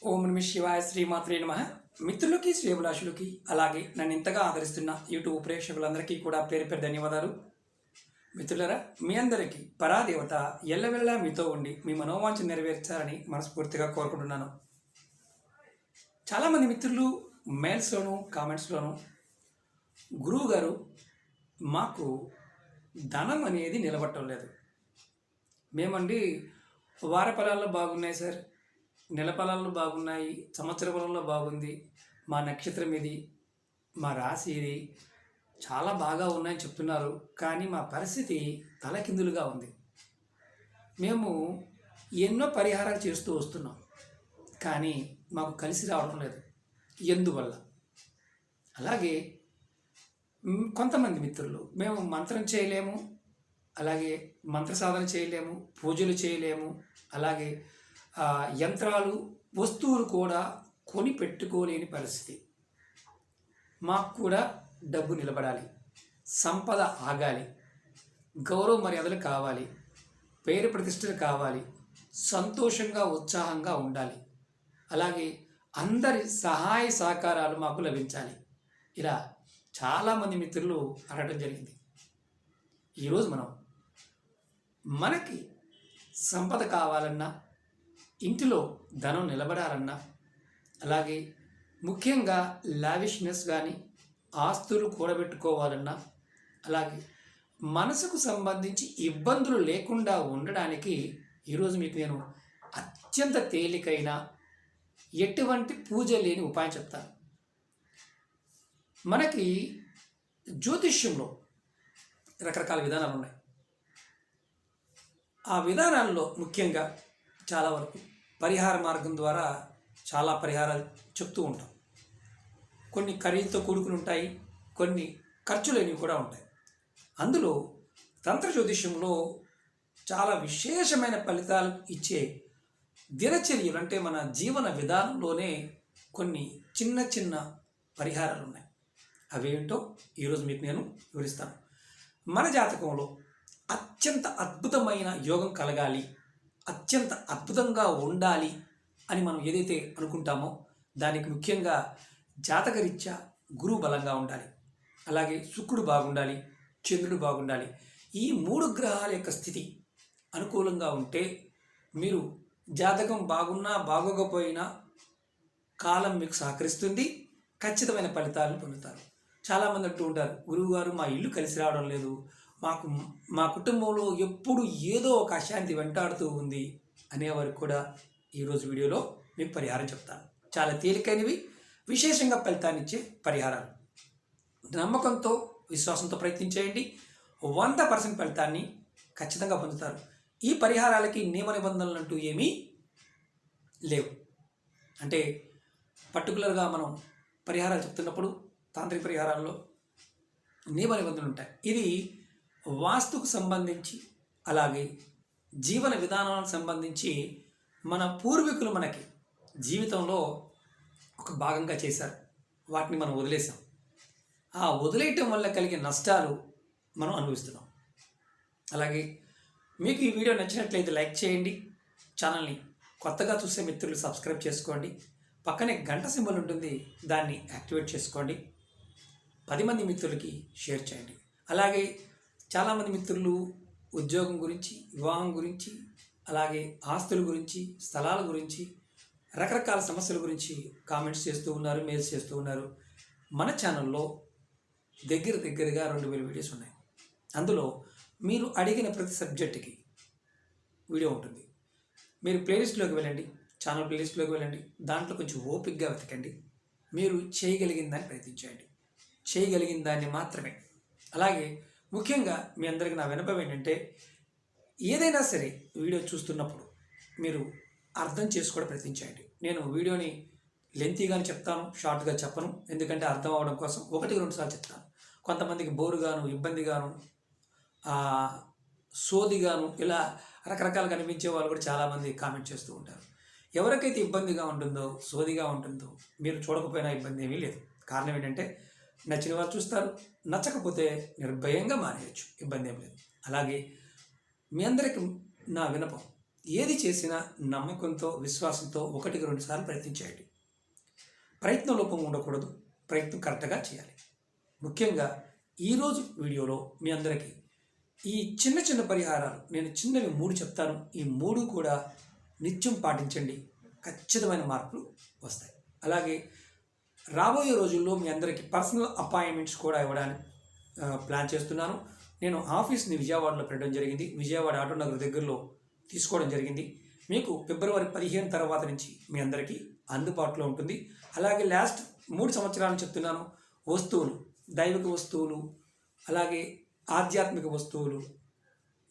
ఓం నమ శివాయ శ్రీమాత్రే నమః. మిత్రులకి శ్రేభిలాషులకి అలాగే నన్ను ఇంతగా ఆదరిస్తున్న యూట్యూబ్ ప్రేక్షకులందరికీ కూడా పేరు పేరు ధన్యవాదాలు. మిత్రులరా, మీ అందరికీ పరాదేవత ఎల్లవెల్లా మీతో ఉండి మీ మనోవాంఛ నెరవేర్చాలని మనస్ఫూర్తిగా కోరుకుంటున్నాను. చాలామంది మిత్రులు మెయిల్స్లోను కామెంట్స్లోను గురువు గారు మాకు ధనం అనేది నిలబట్టం లేదు, మేమండి వార ఫలాల్లో బాగున్నాయి సార్, నెల ఫలాల్లో బాగున్నాయి, సంవత్సర ఫలంలో బాగుంది, మా నక్షత్రం ఇది, మా రాశి ఇది, చాలా బాగా ఉన్నాయని చెప్తున్నారు. కానీ మా పరిస్థితి తలకిందులుగా ఉంది. మేము ఎన్నో పరిహారాలు చేస్తూ వస్తున్నాం, కానీ మాకు కలిసి రావడం లేదు. ఎందువల్ల? అలాగే కొంతమంది మిత్రులు మేము మంత్రం చేయలేము, అలాగే మంత్ర సాధన చేయలేము, పూజలు చేయలేము, అలాగే యంత్రాలు వస్తువులు కూడా కొని పెట్టుకోలేని పరిస్థితి. మాకు కూడా డబ్బు నిలబడాలి, సంపద ఆగాలి, గౌరవ మర్యాదలు కావాలి, పేరు ప్రతిష్టలు కావాలి, సంతోషంగా ఉత్సాహంగా ఉండాలి, అలాగే అందరి సహాయ సహకారాలు మాకు లభించాలి. ఇలా చాలామంది మిత్రులు అడగడం జరిగింది. ఈరోజు మనకి సంపద కావాలన్నా, ఇంటిలో ధనం నిలబడాలన్నా, అలాగే ముఖ్యంగా లావిష్నెస్ కానీ ఆస్తులు కూడబెట్టుకోవాలన్నా, అలాగే మనసుకు సంబంధించి ఇబ్బందులు లేకుండా ఉండడానికి ఈరోజు మీకు నేను అత్యంత తేలికైన ఎటువంటి పూజ లేని ఉపాయం చెప్తాను. మనకి జ్యోతిష్యంలో రకరకాల విధానాలు ఉన్నాయి. ఆ విధానాల్లో ముఖ్యంగా చాలా వరకు పరిహార మార్గం ద్వారా చాలా పరిహారాలు చెప్తూ ఉంటాం. కొన్ని ఖరీదుతో కూడుకుని ఉంటాయి, కొన్ని ఖర్చులేనివి కూడా ఉంటాయి. అందులో తంత్ర జ్యోతిష్యంలో చాలా విశేషమైన ఫలితాలు ఇచ్చే దినచర్యలు, అంటే మన జీవన విధానంలోనే కొన్ని చిన్న చిన్న పరిహారాలు ఉన్నాయి. అవేంటో ఈరోజు మీకు నేను వివరిస్తాను. మన జాతకంలో అత్యంత అద్భుతమైన యోగం కలగాలి, అత్యంత అద్భుతంగా ఉండాలి అని మనం ఏదైతే అనుకుంటామో దానికి ముఖ్యంగా జాతకరీత్యా గురువు బలంగా ఉండాలి, అలాగే శుక్రుడు బాగుండాలి, చంద్రుడు బాగుండాలి. ఈ 3 గ్రహాల యొక్క స్థితి అనుకూలంగా ఉంటే మీరు జాతకం బాగున్నా బాగోకపోయినా కాలం మీకు సహకరిస్తుంది, ఖచ్చితమైన ఫలితాలను పొందుతారు. చాలామంది అంటూ ఉంటారు, గురువుగారు మా ఇల్లు కలిసి రావడం లేదు, మా కుటుంబంలో ఎప్పుడు ఏదో ఒక అశాంతి వెంటాడుతూ ఉంది అనేవారికి కూడా ఈరోజు వీడియోలో మీకు పరిహారం చెప్తాను. చాలా తేలికైనవి, విశేషంగా ఫలితాన్ని ఇచ్చే పరిహారాలు. నమ్మకంతో విశ్వాసంతో ప్రయత్నించేయండి, 100% ఫలితాన్ని ఖచ్చితంగా పొందుతారు. ఈ పరిహారాలకి నియమ నిబంధనలు అంటూ ఏమీ లేవు. అంటే పర్టికులర్గా మనం పరిహారాలు చెప్తున్నప్పుడు తాంత్రిక పరిహారాల్లో నియమ నిబంధనలు ఉంటాయి. ఇది వాస్తుకు సంబంధించి, అలాగే జీవన విధానాలకు సంబంధించి మన పూర్వీకులు మనకి జీవితంలో ఒక భాగంగా చేశారు. వాటిని మనం వదిలేసాం. ఆ వదిలేయటం వల్ల కలిగే నష్టాలు మనం అనుభవిస్తున్నాం. అలాగే మీకు ఈ వీడియో నచ్చినట్లయితే లైక్ చేయండి, ఛానల్ని కొత్తగా చూసే మిత్రులు సబ్స్క్రైబ్ చేసుకోండి, పక్కనే గంట సింబల్ ఉంటుంది, దాన్ని యాక్టివేట్ చేసుకోండి, 10 మంది మిత్రులకి షేర్ చేయండి. అలాగే చాలామంది మిత్రులు ఉద్యోగం గురించి, వివాహం గురించి, అలాగే ఆస్తుల గురించి, స్థలాల గురించి, రకరకాల సమస్యల గురించి కామెంట్స్ చేస్తూ ఉన్నారు, మెయిల్స్ చేస్తూ ఉన్నారు. మన ఛానల్లో దగ్గరగా 2000 వీడియోస్ ఉన్నాయి. అందులో మీరు అడిగిన ప్రతి సబ్జెక్టుకి వీడియో ఉంటుంది. మీరు ప్లేలిస్ట్లోకి వెళ్ళండి, ఛానల్ ప్లేలిస్ట్లోకి వెళ్ళండి, దాంట్లో కొంచెం ఓపికగా వెతకండి, మీరు చేయగలిగిన దాన్ని ప్రయత్నించండి, చేయగలిగిన దాన్ని మాత్రమే. అలాగే ముఖ్యంగా మీ అందరికీ నా విన్నపం ఏంటంటే, ఏదైనా సరే వీడియో చూస్తున్నప్పుడు మీరు అర్థం చేసుకోవడం ప్రయత్నించండి. నేను వీడియోని లెంతీగానే చెప్తాను, షార్ట్గా చెప్పను. ఎందుకంటే అర్థం అవడం కోసం 1-2 సార్లు చెప్తాను. కొంతమందికి బోరుగాను, ఇబ్బందిగాను, సోదిగాను, ఇలా రకరకాలుగా అనిపించే వాళ్ళు కూడా చాలామంది కామెంట్ చేస్తూ ఉంటారు. ఎవరికైతే ఇబ్బందిగా ఉంటుందో, సోదిగా ఉంటుందో, మీరు చూడకపోయినా ఇబ్బంది ఏమీ లేదు. కారణం ఏంటంటే నచ్చిన వాళ్ళు చూస్తారు, నచ్చకపోతే నిర్భయంగా మానేయచ్చు, ఇబ్బంది ఏం లేదు. అలాగే మీ అందరికీ నా వినపం, ఏది చేసినా నమ్మకంతో విశ్వాసంతో 1-2 సార్లు ప్రయత్నించేయండి. ప్రయత్న లోపం ఉండకూడదు, ప్రయత్నం కరెక్ట్గా చేయాలి. ముఖ్యంగా ఈరోజు వీడియోలో మీ అందరికీ ఈ చిన్న చిన్న పరిహారాలు నేను చిన్నవి 3 చెప్తాను. ఈ 3 కూడా నిత్యం పాటించండి, ఖచ్చితమైన మార్పులు వస్తాయి. అలాగే రాబోయే రోజుల్లో మీ అందరికీ పర్సనల్ అపాయింట్మెంట్స్ కూడా ఇవ్వడానికి ప్లాన్ చేస్తున్నాను. నేను ఆఫీస్ని విజయవాడలో పెట్టడం జరిగింది. విజయవాడ ఆటోనగర్ దగ్గరలో తీసుకోవడం జరిగింది. మీకు ఫిబ్రవరి 15 తర్వాత నుంచి మీ అందరికీ అందుబాటులో ఉంటుంది. అలాగే లాస్ట్ 3 సంవత్సరాలు చెప్తున్నాను, వస్తువులు, దైవిక వస్తువులు, అలాగే ఆధ్యాత్మిక వస్తువులు,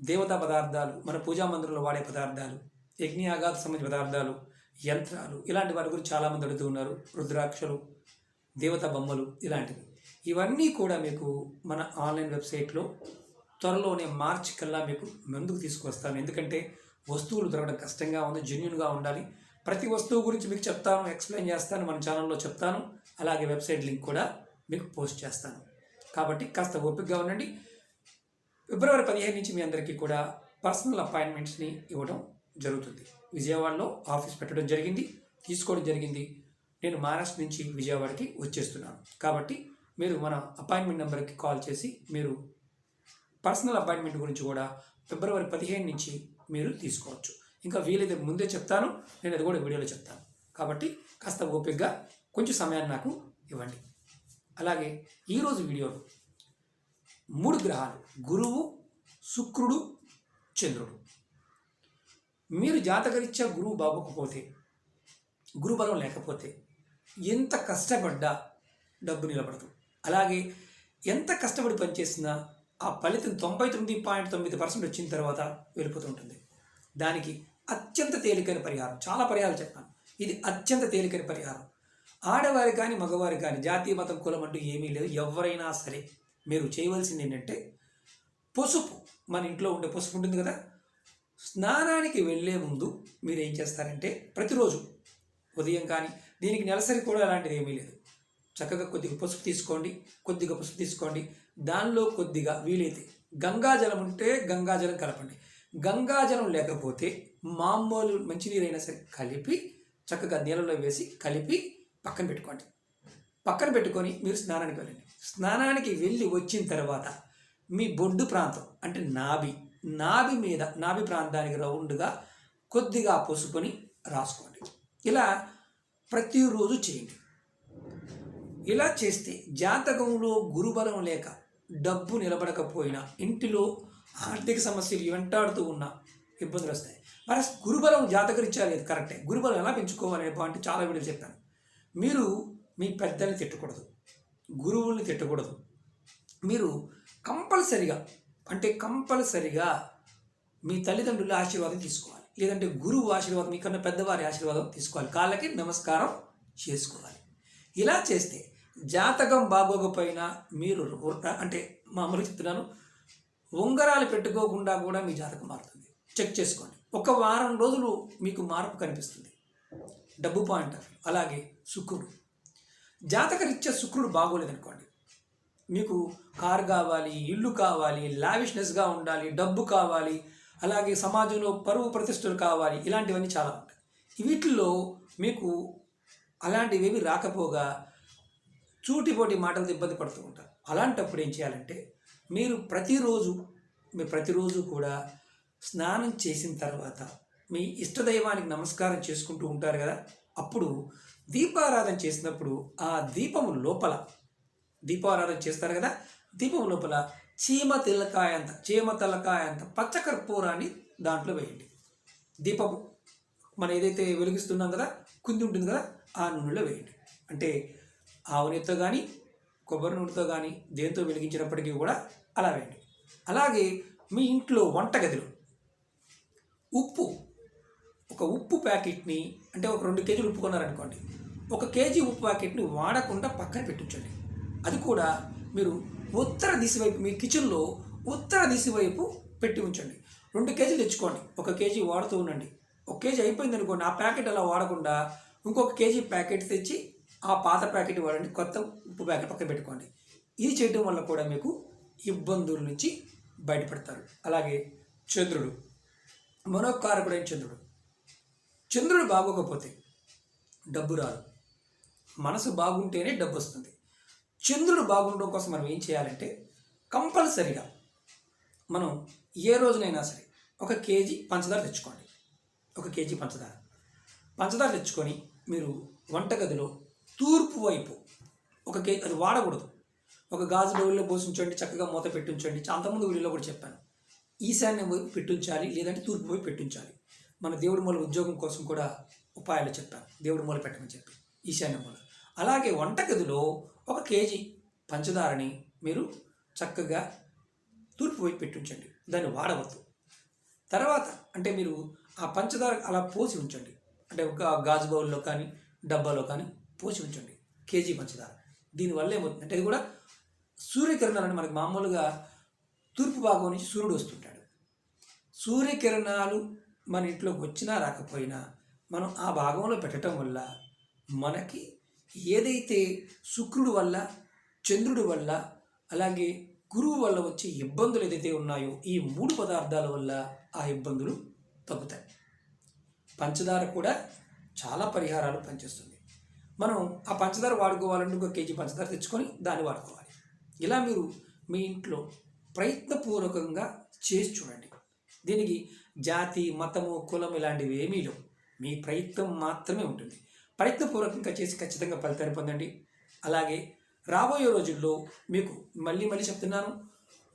దేవతా పదార్థాలు, మన పూజా మందిరంలో వాడే పదార్థాలు, యజ్ఞయాగాలకు సంబంధించిన పదార్థాలు, యంత్రాలు, ఇలాంటి వాటి గురించి చాలామంది అడుగుతూ ఉన్నారు. రుద్రాక్షలు, దేవతా బొమ్మలు, ఇలాంటివి. ఇవన్నీ కూడా మీకు మన ఆన్లైన్ వెబ్సైట్లో త్వరలోనే మార్చి కల్లా మీకు ముందుకు తీసుకొస్తాను. ఎందుకంటే వస్తువులు దొరకడం కష్టంగా ఉంది, జెన్యూన్గా ఉండాలి. ప్రతి వస్తువు గురించి మీకు చెప్తాను, ఎక్స్ప్లెయిన్ చేస్తాను, మన ఛానల్లో చెప్తాను. అలాగే వెబ్సైట్ లింక్ కూడా మీకు పోస్ట్ చేస్తాను. కాబట్టి కాస్త ఓపికగా ఉండండి. ఫిబ్రవరి 15 నుంచి మీ అందరికీ కూడా పర్సనల్ అపాయింట్మెంట్స్ని ఇవ్వడం జరుగుతుంది. విజయవాడలో ఆఫీస్ పెట్టడం జరిగింది, తీసుకోవడం జరిగింది. నేను మహారాష్ట్ర నుంచి విజయవాడకి వచ్చేస్తున్నాను. కాబట్టి మీరు మన అపాయింట్మెంట్ నెంబర్కి కాల్ చేసి మీరు పర్సనల్ అపాయింట్మెంట్ గురించి కూడా ఫిబ్రవరి 15 నుంచి మీరు తీసుకోవచ్చు. ఇంకా వీలైతే ముందే చెప్తాను, నేను అది కూడా వీడియోలో చెప్తాను. కాబట్టి కాస్త ఓపికగా కొంచెం సమయాన్ని నాకు ఇవ్వండి. అలాగే ఈరోజు వీడియోలో 3 గ్రహాలు, గురువు, శుక్రుడు, చంద్రుడు. మీరు జాతకరీత్యా గురువు బాగోకపోతే, గురుబలం లేకపోతే ఎంత కష్టపడ్డా డబ్బు నిలబడదు. అలాగే ఎంత కష్టపడి పనిచేసినా ఆ ఫలితం 99.9% వచ్చిన తర్వాత వెళ్ళిపోతూ ఉంటుంది. దానికి అత్యంత తేలికైన పరిహారం, చాలా పరిహారాలు చెప్పాను, ఇది అత్యంత తేలికైన పరిహారం. ఆడవారి కానీ మగవారి కానీ జాతీయ మతం కులం అంటూ ఏమీ లేదు. ఎవరైనా సరే మీరు చేయవలసింది ఏంటంటే పసుపు, మన ఇంట్లో ఉండే పసుపు ఉంటుంది కదా, స్నానానికి వెళ్ళే ముందు మీరు ఏం చేస్తారంటే ప్రతిరోజు ఉదయం కానీ, దీనికి నెలసరి కూడా అలాంటిది ఏమీ లేదు, చక్కగా కొద్దిగా పసుపు తీసుకోండి. దానిలో కొద్దిగా వీలైతే గంగాజలం ఉంటే గంగాజలం కలపండి. గంగాజలం లేకపోతే మామూలు మంచినీరైనా సరే కలిపి చక్కగా నీళ్ళలో వేసి కలిపి పక్కన పెట్టుకోండి. పక్కన పెట్టుకొని మీరు స్నానానికి వెళ్ళండి. స్నానానికి వెళ్ళి వచ్చిన తర్వాత మీ బొడ్డు ప్రాంతం అంటే నాభి మీద, నాభి ప్రాంతానికి రౌండ్గా కొద్దిగా పసుపుని రాసుకోండి. ఇలా ప్రతిరోజు చేయండి. ఇలా చేస్తే జాతకంలో గురుబలం లేక డబ్బు నిలబడకపోయినా, ఇంటిలో ఆర్థిక సమస్యలు వెంటాడుతూ ఉన్న ఇబ్బందులు వస్తాయి. మరి గురుబలం జాతకరీత్యా లేదు, కరెక్టే. గురుబలం ఎలా పెంచుకోవాలనే పాయింట్ చాలా వీడియోలు చెప్పాను. మీరు మీ పెద్దల్ని తిట్టకూడదు, గురువుల్ని తిట్టకూడదు. మీరు కంపల్సరిగా మీ తల్లిదండ్రుల ఆశీర్వాదం తీసుకోవాలి, లేదంటే గురువు ఆశీర్వాదం, మీకన్నా పెద్దవారి ఆశీర్వాదం తీసుకోవాలి, కాళ్ళకి నమస్కారం చేసుకోవాలి. ఇలా చేస్తే జాతకం బాగోకపోయినా మీరు అంటే మామూలుగా చెప్తున్నాను, ఉంగరాలు పెట్టుకోకుండా కూడా మీ జాతకం మారుతుంది. చెక్ చేసుకోండి. 1 వారం రోజులు మీకు మార్పు కనిపిస్తుంది డబ్బు పాయింట్ ఆఫ్ వ్యూ. అలాగే శుక్రుడు, జాతకరీత్యా శుక్రుడు బాగోలేదనుకోండి, మీకు కారు కావాలి, ఇల్లు కావాలి, లావిష్నెస్గా ఉండాలి, డబ్బు కావాలి, అలాగే సమాజంలో పరువు ప్రతిష్టలు కావాలి, ఇలాంటివన్నీ చాలా ఉంటాయి. వీటిల్లో మీకు అలాంటివేవి రాకపోగా చూటిపోటి మాటలతో ఇబ్బంది పడుతూ ఉంటారు. అలాంటప్పుడు ఏం చేయాలంటే మీరు ప్రతిరోజు కూడా స్నానం చేసిన తర్వాత మీ ఇష్టదైవానికి నమస్కారం చేసుకుంటూ ఉంటారు కదా, అప్పుడు దీపారాధన చేసినప్పుడు ఆ దీపారాధన చేస్తారు కదా, దీపం లోపల చీమ తలకాయ అంత పచ్చకర్పూరాన్ని దాంట్లో వేయండి. దీపము మనం ఏదైతే వెలిగిస్తున్నాం కదా, కుంది ఉంటుంది కదా, ఆ నూనెలో వేయండి. అంటే ఆవు నెయ్యితో కానీ, కొబ్బరి నూనెతో కానీ, దేంతో వెలిగించినప్పటికీ కూడా అలా వేయండి. అలాగే మీ ఇంట్లో వంటగదిలో ఒక ఉప్పు ప్యాకెట్ని, అంటే ఒక 2 కేజీలు ఉప్పు కొన్నారనుకోండి, 1 కేజీ ఉప్పు ప్యాకెట్ని వాడకుండా పక్కన పెట్టించండి. అది కూడా మీరు ఉత్తర దిశ వైపు, మీ కిచెన్లో ఉత్తర దిశ వైపు పెట్టి ఉంచండి. 2 కేజీలు తెచ్చుకోండి, 1 కేజీ వాడుతూ ఉండండి. 1 కేజీ అయిపోయింది అనుకోండి, ఆ ప్యాకెట్ అలా వాడకుండా ఇంకొక కేజీ ప్యాకెట్ తెచ్చి ఆ పాత ప్యాకెట్ వాడండి, కొత్త ఉప్పు ప్యాకెట్ పక్కన పెట్టుకోండి. ఇది చేయడం వల్ల కూడా మీకు ఇబ్బందుల నుంచి బయటపడతారు. అలాగే మనోకారకుడైన చంద్రుడు. చంద్రుడు బాగోకపోతే డబ్బు రాదు. మనసు బాగుంటేనే డబ్బు వస్తుంది. చంద్రుడు బాగుండడం కోసం మనం ఏం చేయాలంటే కంపల్సరిగా మనం ఏ రోజునైనా సరే 1 కేజీ పంచదార తెచ్చుకోండి. 1 కేజీ పంచదార తెచ్చుకొని మీరు వంటగదిలో తూర్పు వైపు 1 కేజీ, అది వాడకూడదు, ఒక గాజు బౌల్లో పోసి ఉంచండి, చక్కగా మూత పెట్టించండి. అంతకుముందు వీడియోలో కూడా చెప్పాను, ఈశాన్యం వైపు పెట్టించాలి, లేదంటే తూర్పు వైపు పెట్టించాలి. మన దేవుడి మూల ఉద్యోగం కోసం కూడా ఉపాయాలు చెప్పాను, దేవుడి మూల పెట్టమని చెప్పి, ఈశాన్యం మూల. అలాగే వంటగదిలో 1 కేజీ పంచదారని మీరు చక్కగా తూర్పు వైపు పెట్టించండి, దాన్ని వాడవద్దు. తర్వాత అంటే మీరు ఆ పంచదార అలా పోసి ఉంచండి, అంటే ఒక గాజు బౌల్లో కానీ డబ్బాలో కానీ పోసి ఉంచండి కేజీ పంచదార. దీనివల్ల ఏమవుతుందంటే, అది కూడా సూర్యకిరణాలని, మనకి మామూలుగా తూర్పు భాగం నుంచి సూర్యుడు వస్తుంటాడు. సూర్యకిరణాలు మన ఇంట్లోకి వచ్చినా రాకపోయినా మనం ఆ భాగంలో పెట్టడం వల్ల మనకి ఏదైతే శుక్రుడు వల్ల, చంద్రుడి వల్ల, అలాగే గురువు వల్ల వచ్చే ఇబ్బందులు ఏదైతే ఉన్నాయో ఈ 3 పదార్థాల వల్ల ఆ ఇబ్బందులు తగ్గుతాయి. పంచదార కూడా చాలా పరిహారాలు పనిచేస్తుంది. మనం ఆ పంచదార వాడుకోవాలంటే 1 కేజీ పంచదార తెచ్చుకొని దాన్ని వాడుకోవాలి. ఇలా మీరు మీ ఇంట్లో ప్రయత్నపూర్వకంగా చేసి చూడండి. దీనికి జాతి, మతము, కులం ఇలాంటివి ఏమీ లేవు. మీ ప్రయత్నం మాత్రమే ఉంటుంది. ప్రయత్నపూర్వకంగా చేసి ఖచ్చితంగా ఫలితాన్ని పొందండి. అలాగే రాబోయే రోజుల్లో మీకు మళ్ళీ చెప్తున్నాను,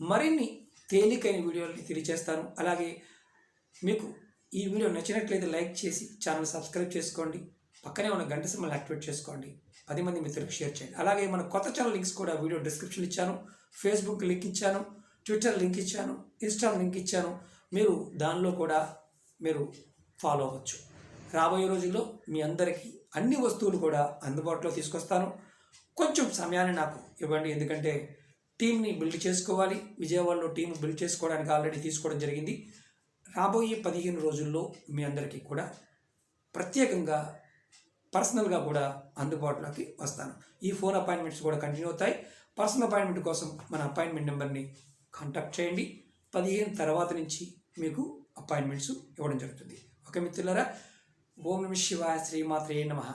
మరిన్ని తేలికైన వీడియోలని తెలియజేస్తాను. అలాగే మీకు ఈ వీడియో నచ్చినట్లయితే లైక్ చేసి ఛానల్ సబ్స్క్రైబ్ చేసుకోండి. పక్కనే ఉన్న గంట సింబల్ యాక్టివేట్ చేసుకోండి. 10 మంది మిత్రులకు షేర్ చేయండి. అలాగే మన కొత్త ఛానల్ లింక్స్ కూడా వీడియో డిస్క్రిప్షన్ ఇచ్చాను, ఫేస్బుక్ లింక్ ఇచ్చాను, ట్విట్టర్ లింక్ ఇచ్చాను, ఇన్స్టా లింక్ ఇచ్చాను. మీరు దానిలో కూడా మీరు ఫాలో అవ్వచ్చు. రాబోయే రోజుల్లో మీ అందరికీ అన్ని వస్తువులు కూడా అందుబాటులో తీసుకొస్తాను. కొంచెం సమయాన్ని నాకు ఇవ్వండి, ఎందుకంటే టీంని బిల్డ్ చేసుకోవాలి. విజయవాడలో టీం బిల్డ్ చేసుకోవడానికి ఆల్రెడీ తీసుకోవడం జరిగింది. రాబోయే 15 రోజుల్లో మీ అందరికీ కూడా ప్రత్యేకంగా పర్సనల్గా కూడా అందుబాటులోకి వస్తాను. ఈ ఫోన్ అపాయింట్మెంట్స్ కూడా కంటిన్యూ అవుతాయి. పర్సనల్ అపాయింట్మెంట్ కోసం మన అపాయింట్మెంట్ నెంబర్ని కాంటాక్ట్ చేయండి. 15 తర్వాత నుంచి మీకు అపాయింట్మెంట్స్ ఇవ్వడం జరుగుతుంది. ఓకే మిత్రులారా, ఓం నమః శివాయ, శ్రీమాత్రే నమః.